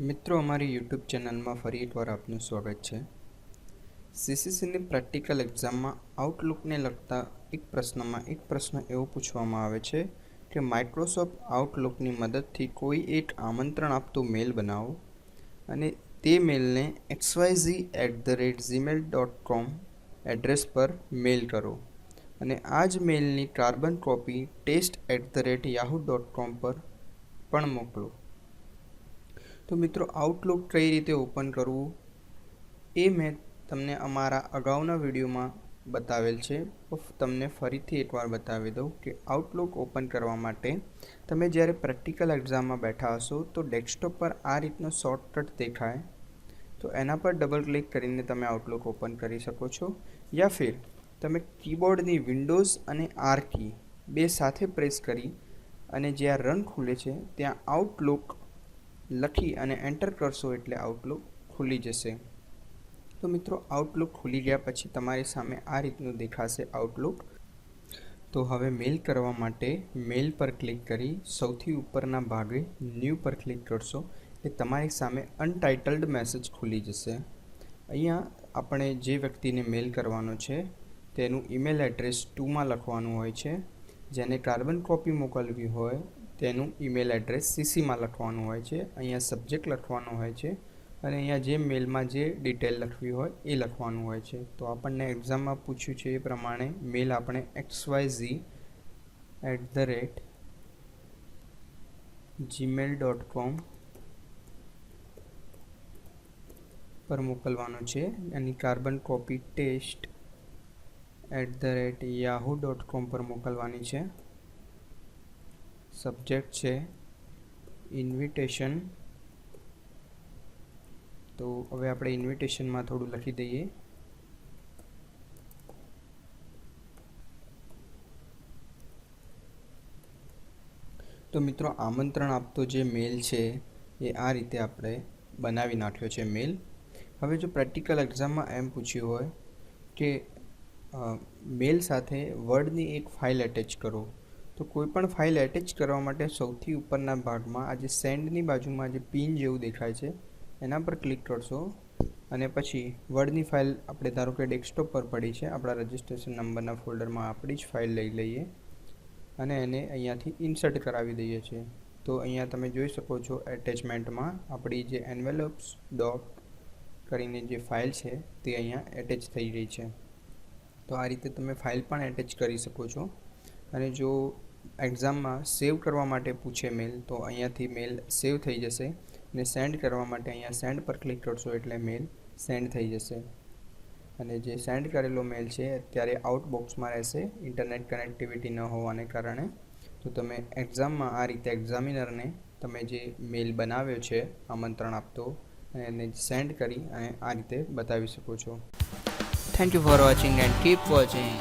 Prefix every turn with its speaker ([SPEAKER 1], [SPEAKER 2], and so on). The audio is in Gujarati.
[SPEAKER 1] મિત્રો, અમારી યુટ્યુબ ચેનલમાં ફરી એકવાર આપનું સ્વાગત છે. સીસીસીની પ્રેક્ટિકલ એક્ઝામમાં આઉટલુકને લગતા એક પ્રશ્ન એવો પૂછવામાં આવે છે કે માઇક્રોસોફ્ટ આઉટલુકની મદદથી કોઈ એક આમંત્રણ આપતું મેલ બનાવો અને તે મેલને xyz@gmail.com એડ્રેસ પર મેલ કરો અને આ જ મેલની કાર્બન કોપી test@yahoo.com પર પણ મોકલો. તો મિત્રો, આઉટલુક કઈ રીતે ઓપન કરવું એ મેં તમને અમારા અગાઉના વિડીયોમાં બતાવેલ છે. તમને ફરીથી એકવાર બતાવી દઉં કે આઉટલુક ઓપન કરવા માટે તમે જ્યારે પ્રેક્ટિકલ એક્ઝામમાં બેઠા હશો તો ડેસ્કટોપ પર આ રીતનો શોર્ટકટ દેખાય, તો એના પર ડબલ ક્લિક કરીને તમે આઉટલુક ઓપન કરી શકો છો. યા ફિર તમે કીબોર્ડની વિન્ડોઝ અને આર કી બે સાથે પ્રેસ કરી અને જ્યાં રન ખુલે છે ત્યાં આઉટલુક લખી અને એન્ટર કરશો એટલે આઉટલુક ખુલી જશે. તો મિત્રો, આઉટલુક ખુલી ગયા પછી તમારી સામે આ રીતનું દેખાશે આઉટલુક. તો હવે મેલ કરવા માટે મેલ પર ક્લિક કરી સૌથી ઉપરના ભાગે ન્યૂ પર ક્લિક કરશો એટલે તમારી સામે અનટાઇટલ્ડ મેસેજ ખુલી જશે. અહીંયા આપણે જે વ્યક્તિને મેલ કરવાનો છે તેનું ઈમેલ એડ્રેસ ટુમાં લખવાનું હોય છે. જેને કાર્બન કોપી મોકલવી હોય તેનું ઈમેલ એડ્રેસ સીસીમાં લખવાનું હોય છે. અહીંયા સબ્જેક્ટ લખવાનો હોય છે અને અહીંયા જે મેલમાં જે ડિટેલ લખવી હોય એ લખવાનું હોય છે. તો આપણને એક્ઝામમાં પૂછ્યું છે એ પ્રમાણે મેલ આપણે xyz@gmail.com પર મોકલવાનો છે. એની કાર્બન કોપી test@yahoo.com પર મોકલવાની છે. સબ્જેક્ટ છે ઇન્વિટેશન. તો હવે આપણે ઇન્વિટેશનમાં થોડું લખી દઈએ. તો મિત્રો, આમંત્રણ આપતો જે મેલ છે એ આ રીતે આપણે બનાવી નાખ્યો છે મેલ. હવે જો પ્રેક્ટિકલ એક્ઝામમાં એમ પૂછ્યું હોય કે મેલ સાથે વર્ડની એક ફાઇલ એટેચ કરો, તો કોઈ પણ ફાઇલ એટેચ કરવા માટે સૌથી ઉપરના ભાગમાં આ જે સેન્ડની બાજુમાં જે પિન જેવું દેખાય છે એના પર ક્લિક કરશો અને પછી વર્ડની ફાઇલ આપણે ધારો કે ડેસ્કટોપ પર પડી છે, આપણા રજિસ્ટ્રેશન નંબરના ફોલ્ડરમાં આપણી જ ફાઇલ લઈ લઈએ અને એને અહીંયાથી ઇન્સર્ટ કરાવી દઈએ છીએ. તો અહીંયા તમે જોઈ શકો છો એટેચમેન્ટમાં આપણી જે એન્વેલોપ્સ ડોટ કરીને જે ફાઇલ છે તે અહીંયા એટેચ થઈ રહી છે. તો આ રીતે તમે ફાઇલ પણ એટેચ કરી શકો છો. અને જો એક્ઝામમાં સેવ કરવા માટે પૂછે મેલ તો અહીંયાથી મેલ સેવ થઈ જશે અને સેન્ડ કરવા માટે અહીંયા સેન્ડ પર ક્લિક કરશો એટલે મેલ સેન્ડ થઈ જશે. અને જે સેન્ડ કરેલો મેલ છે અત્યારે આઉટબોક્સમાં રહેશે ઇન્ટરનેટ કનેક્ટિવિટી ન હોવાને કારણે. તો તમે એક્ઝામમાં આ રીતે એક્ઝામિનરને તમે જે મેલ બનાવ્યો છે આમંત્રણ આપતો એને સેન્ડ કરી અને આ રીતે બતાવી શકો છો.
[SPEAKER 2] Thank you for watching and keep watching.